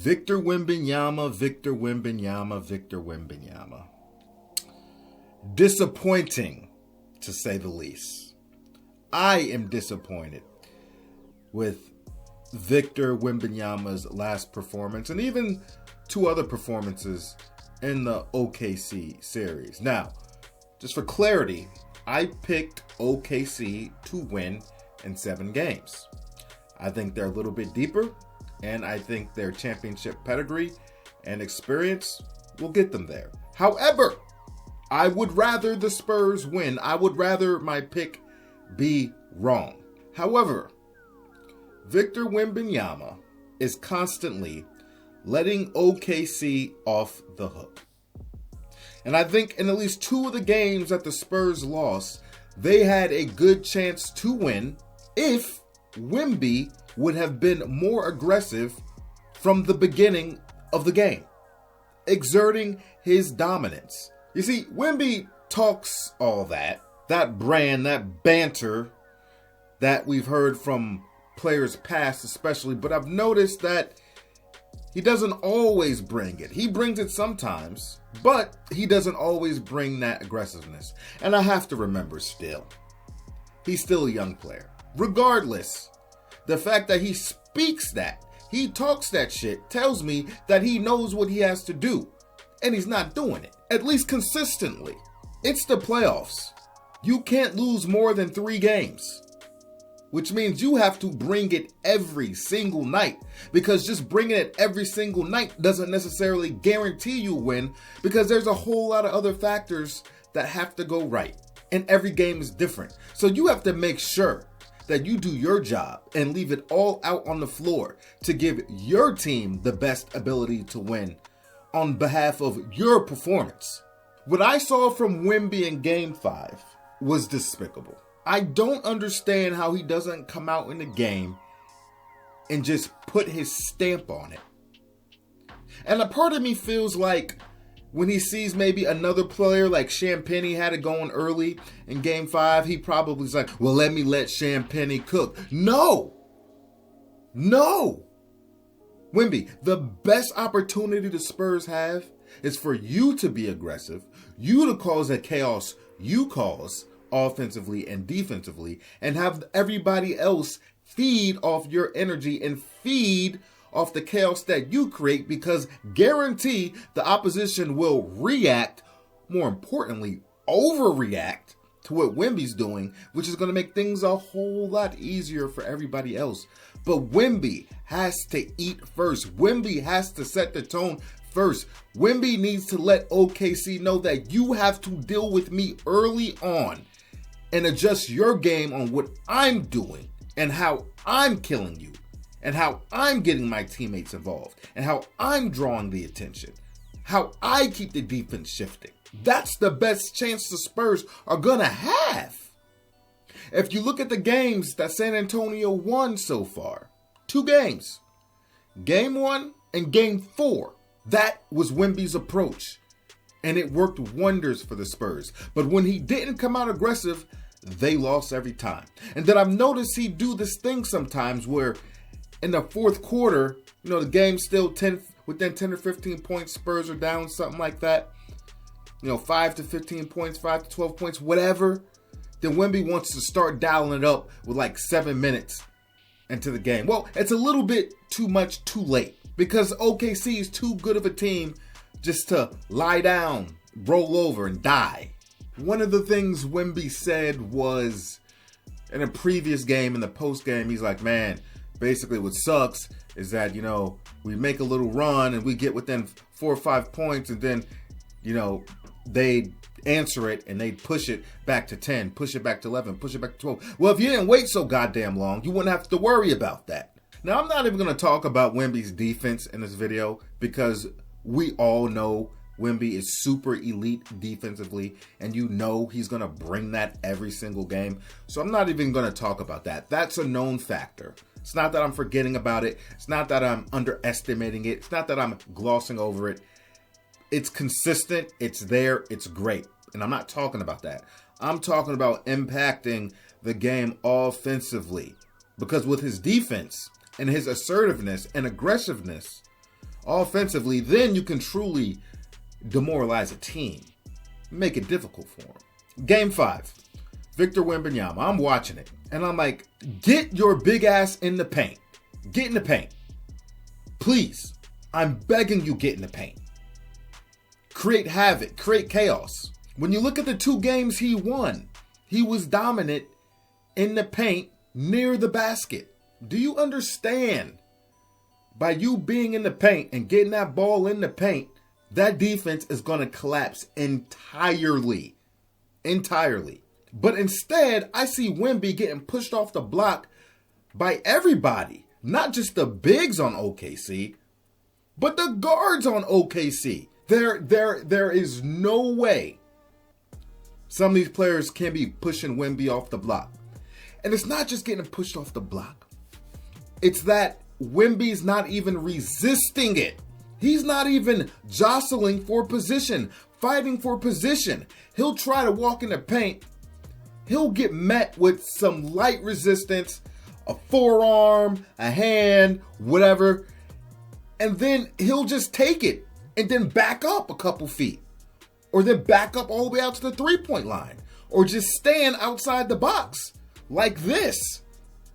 Victor Wembanyama, Victor Wembanyama, Victor Wembanyama. Disappointing, to say the least. I am disappointed with Victor Wembanyama's last performance and even two other performances in the OKC series. Now, just for clarity, I picked OKC to win in 7 games. I think they're a little bit deeper, and I think their championship pedigree and experience will get them there. However, I would rather the Spurs win. I would rather my pick be wrong. However, Victor Wembanyama is constantly letting OKC off the hook. And I think in at least 2 of the games that the Spurs lost, they had a good chance to win if Wemby would have been more aggressive from the beginning of the game, exerting his dominance. You see, Wemby talks all that brand, that banter that we've heard from players past especially, but I've noticed that he doesn't always bring it. He brings it sometimes, but he doesn't always bring that aggressiveness. And I have to remember still, he's still a young player. Regardless, the fact that he speaks that, he talks that shit, tells me that he knows what he has to do. And he's not doing it, at least consistently. It's the playoffs. You can't lose more than 3 games. Which means you have to bring it every single night, because just bringing it every single night doesn't necessarily guarantee you win, because there's a whole lot of other factors that have to go right, and every game is different. So you have to make sure that you do your job and leave it all out on the floor to give your team the best ability to win on behalf of your performance. What I saw from Wemby in Game 5 was despicable. I don't understand how he doesn't come out in the game and just put his stamp on it. And a part of me feels like when he sees maybe another player like Champagnie had it going early in Game 5, he probably is like, well, let me let Champagnie cook. No! Wemby, the best opportunity the Spurs have is for you to be aggressive, you to cause that chaos you cause offensively and defensively, and have everybody else feed off your energy and feed off the chaos that you create, because guarantee the opposition will react, more importantly, overreact to what Wemby's doing, which is going to make things a whole lot easier for everybody else. But Wemby has to eat first. Wemby has to set the tone first. Wemby needs to let OKC know that you have to deal with me early on and adjust your game on what I'm doing and how I'm killing you and how I'm getting my teammates involved and how I'm drawing the attention, how I keep the defense shifting. That's the best chance the Spurs are gonna have. If you look at the games that San Antonio won so far, 2 games, Game 1 and Game 4, that was Wemby's approach. And it worked wonders for the Spurs. But when he didn't come out aggressive, they lost every time. And then I've noticed he do this thing sometimes where in the 4th quarter, the game's still within 10 or 15 points, Spurs are down, something like that. 5 to 15 points, 5 to 12 points, whatever. Then Wemby wants to start dialing it up with like 7 minutes into the game. Well, it's a little bit too much too late, because OKC is too good of a team just to lie down, roll over, and die. One of the things Wemby said was in a previous game, in the post game, he's like, man, basically what sucks is that, we make a little run and we get within 4 or 5 points, and then, they answer it and they push it back to 10, push it back to 11, push it back to 12. Well, if you didn't wait so goddamn long, you wouldn't have to worry about that. Now, I'm not even going to talk about Wemby's defense in this video, because we all know Wemby is super elite defensively, and he's going to bring that every single game. So I'm not even going to talk about that. That's a known factor. It's not that I'm forgetting about it. It's not that I'm underestimating it. It's not that I'm glossing over it. It's consistent. It's there. It's great. And I'm not talking about that. I'm talking about impacting the game offensively. Because with his defense and his assertiveness and aggressiveness, offensively, then you can truly demoralize a team. Make it difficult for them. Game 5. Victor Wembanyama. I'm watching it. And I'm like, get your big ass in the paint. Get in the paint. Please. I'm begging you, get in the paint. Create havoc. Create chaos. When you look at the 2 games he won, he was dominant in the paint near the basket. Do you understand? By you being in the paint and getting that ball in the paint, that defense is going to collapse entirely. Entirely. But instead, I see Wemby getting pushed off the block by everybody. Not just the bigs on OKC, but the guards on OKC. There is no way some of these players can be pushing Wemby off the block. And it's not just getting pushed off the block. It's that Wemby's not even resisting it. He's not even jostling for position, fighting for position. He'll try to walk in the paint. He'll get met with some light resistance, a forearm, a hand, whatever. And then he'll just take it and then back up a couple feet. Or then back up all the way out to the 3-point line. Or just stand outside the box like this.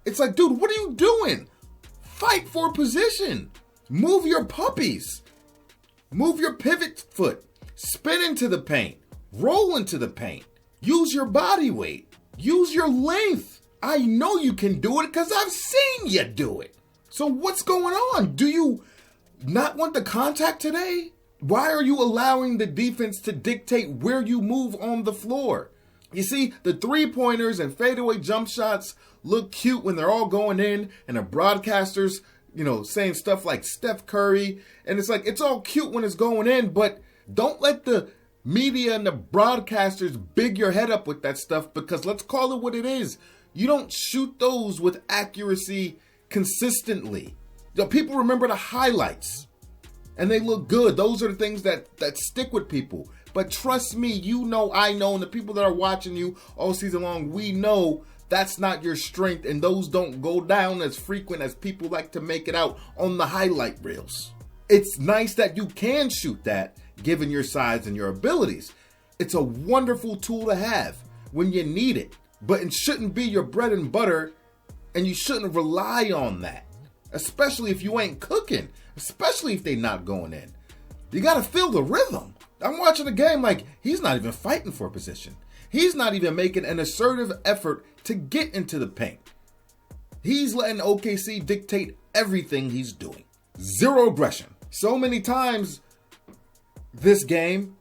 It's like, dude, what are you doing? Fight for position. Move your puppies. Move your pivot foot. Spin into the paint. Roll into the paint. Use your body weight. Use your length. I know you can do it because I've seen you do it. So what's going on? Do you not want the contact today? Why are you allowing the defense to dictate where you move on the floor? You see, the 3-pointers and fadeaway jump shots look cute when they're all going in and the broadcasters, saying stuff like Steph Curry. And it's like, it's all cute when it's going in, but don't let the media and the broadcasters big your head up with that stuff, because let's call it what it is. You don't shoot those with accuracy consistently. People remember the highlights and they look good. Those are the things that stick with people. But trust me, I know, and the people that are watching you all season long, we know that's not your strength, and those don't go down as frequent as people like to make it out on the highlight reels. It's nice that you can shoot that, given your size and your abilities. It's a wonderful tool to have when you need it, but it shouldn't be your bread and butter, and you shouldn't rely on that, especially if you ain't cooking, especially if they're not going in. You got to feel the rhythm. I'm watching the game like he's not even fighting for position. He's not even making an assertive effort to get into the paint. He's letting OKC dictate everything he's doing. Zero aggression. So many times this game,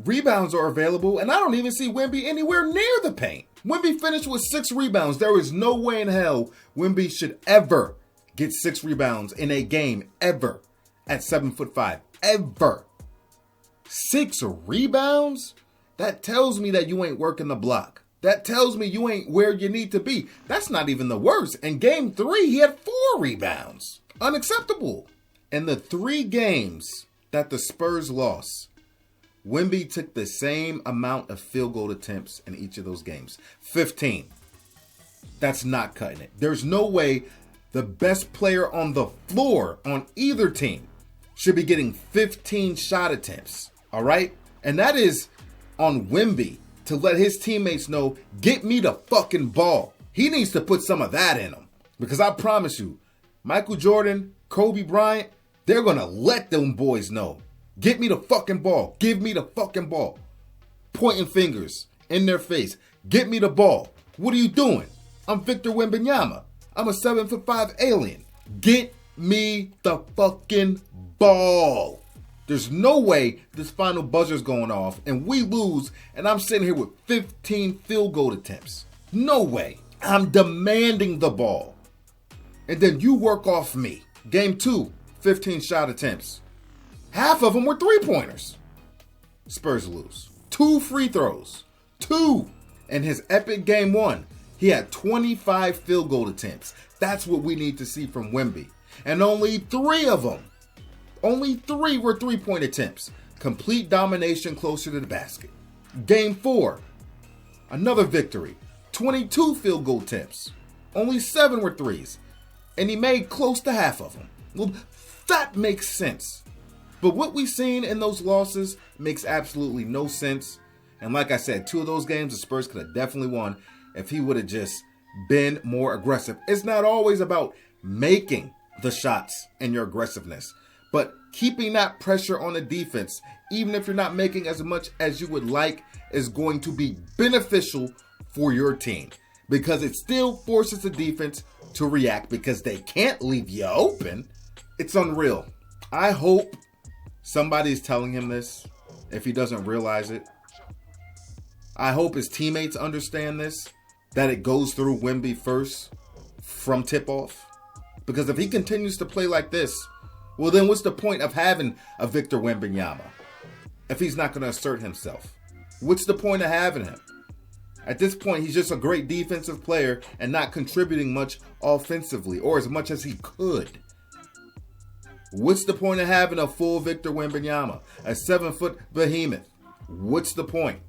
rebounds are available, and I don't even see Wemby anywhere near the paint. Wemby finished with 6 rebounds. There is no way in hell Wemby should ever get 6 rebounds in a game ever at 7'5". Ever. 6 rebounds? That tells me that you ain't working the block. That tells me you ain't where you need to be. That's not even the worst. In game 3, he had 4 rebounds. Unacceptable. In the 3 games that the Spurs lost, Wemby took the same amount of field goal attempts in each of those games. 15. That's not cutting it. There's no way the best player on the floor on either team should be getting 15 shot attempts. All right? And that is on Wemby to let his teammates know, get me the fucking ball. He needs to put some of that in him. Because I promise you, Michael Jordan, Kobe Bryant, they're going to let them boys know. Get me the fucking ball. Give me the fucking ball. Pointing fingers in their face. Get me the ball. What are you doing? I'm Victor Wembanyama. I'm a 7'5" alien. Get me the fucking ball. There's no way this final buzzer's going off and we lose and I'm sitting here with 15 field goal attempts. No way. I'm demanding the ball. And then you work off me. Game 2, 15 shot attempts. Half of them were 3-pointers. Spurs lose. 2 free throws. 2. In his epic game 1, he had 25 field goal attempts. That's what we need to see from Wemby. And only 3 of them. Only 3 were 3-point attempts. Complete domination closer to the basket. Game 4, another victory. 22 field goal attempts. Only 7 were 3s. And he made close to half of them. Well, That makes sense. But what we've seen in those losses makes absolutely no sense. And like I said, 2 of those games, the Spurs could have definitely won if he would have just been more aggressive. It's not always about making the shots and your aggressiveness, but keeping that pressure on the defense, even if you're not making as much as you would like, is going to be beneficial for your team because it still forces the defense to react because they can't leave you open. It's unreal. I hope somebody's telling him this if he doesn't realize it. I hope his teammates understand this, that it goes through Wemby first from tip-off. Because if he continues to play like this, well then what's the point of having a Victor Wembanyama if he's not going to assert himself? What's the point of having him? At this point, he's just a great defensive player and not contributing much offensively or as much as he could. What's the point of having a full Victor Wembanyama, a 7-foot behemoth? What's the point?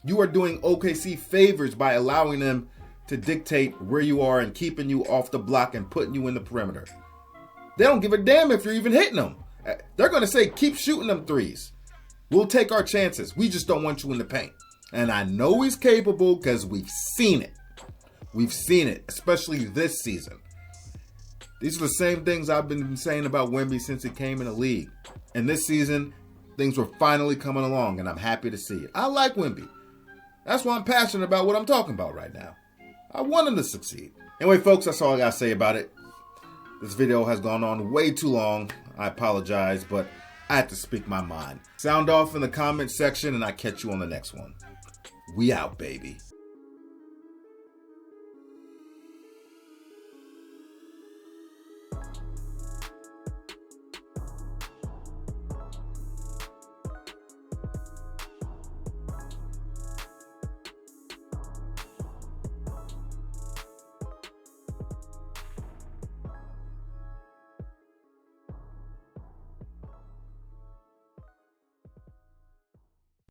You are doing OKC favors by allowing them to dictate where you are and keeping you off the block and putting you in the perimeter. They don't give a damn if you're even hitting them. They're going to say, keep shooting them threes. We'll take our chances. We just don't want you in the paint. And I know he's capable because we've seen it. We've seen it, especially this season. These are the same things I've been saying about Wemby since he came in the league. And this season, things were finally coming along, and I'm happy to see it. I like Wemby. That's why I'm passionate about what I'm talking about right now. I want him to succeed. Anyway, folks, that's all I got to say about it. This video has gone on way too long. I apologize, but I had to speak my mind. Sound off in the comment section, and I'll catch you on the next one. We out, baby.